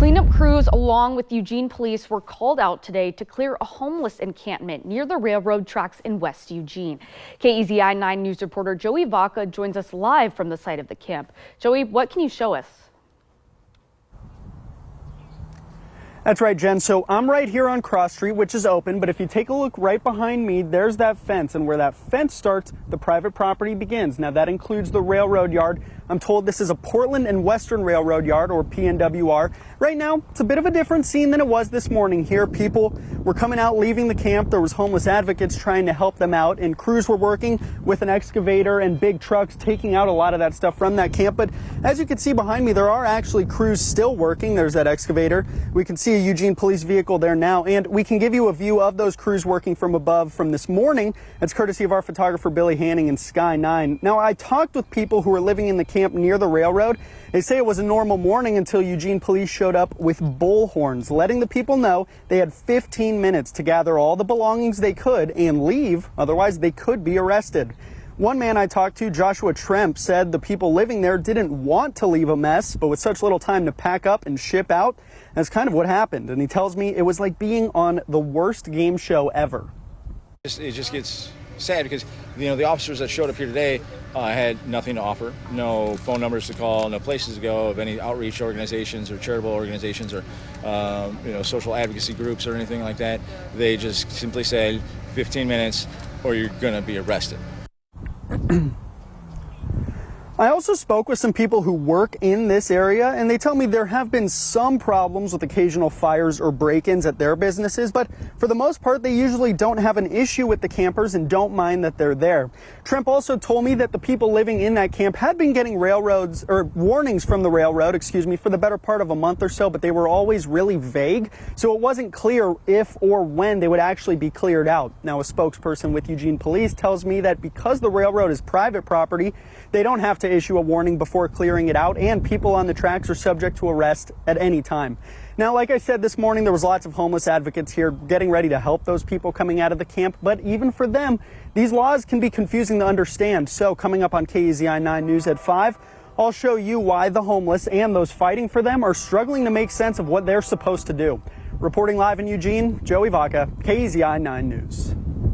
Cleanup crews along with Eugene police were called out today to clear a homeless encampment near the railroad tracks in West Eugene. KEZI 9 News reporter Joey Vaca joins us live from the site of the camp. Joey, what can you show us? That's right, Jen. So I'm right here on Cross Street, which is open, but if you take a look right behind me, there's that fence, and where that fence starts, the private property begins. Now that includes the railroad yard. I'm told this is a Portland and Western Railroad Yard, or PNWR. Right now, it's a bit of a different scene than it was this morning here. People were coming out, leaving the camp. There was homeless advocates trying to help them out, and crews were working with an excavator and big trucks taking out a lot of that stuff from that camp. But as you can see behind me, there are actually crews still working. There's that excavator. We can see a Eugene police vehicle there now, and we can give you a view of those crews working from above from this morning. It's courtesy of our photographer Billy Hanning in Sky 9. Now, I talked with people who were living in the camp near the railroad. They say it was a normal morning until Eugene police showed up with bullhorns, letting the people know they had 15 minutes to gather all the belongings they could and leave, otherwise they could be arrested. One man I talked to, Joshua Tremp, said the people living there didn't want to leave a mess, but with such little time to pack up and ship out, that's kind of what happened. And he tells me it was like being on the worst game show ever. It just gets sad because, the officers that showed up here today had nothing to offer, no phone numbers to call, no places to go of any outreach organizations or charitable organizations or, social advocacy groups or anything like that. They just simply said 15 minutes or you're going to be arrested. I also spoke with some people who work in this area, and they tell me there have been some problems with occasional fires or break-ins at their businesses, but for the most part, they usually don't have an issue with the campers and don't mind that they're there. Tremp also told me that the people living in that camp had been getting warnings from the railroad, for the better part of a month or so, but they were always really vague, so it wasn't clear if or when they would actually be cleared out. Now, a spokesperson with Eugene Police tells me that because the railroad is private property, they don't have to issue a warning before clearing it out, and people on the tracks are subject to arrest at any time. Now, like I said this morning, there was lots of homeless advocates here getting ready to help those people coming out of the camp, but even for them, these laws can be confusing to understand. So coming up on KEZI 9 News at 5, I'll show you why the homeless and those fighting for them are struggling to make sense of what they're supposed to do. Reporting live in Eugene, Joey Vaca, KEZI 9 News.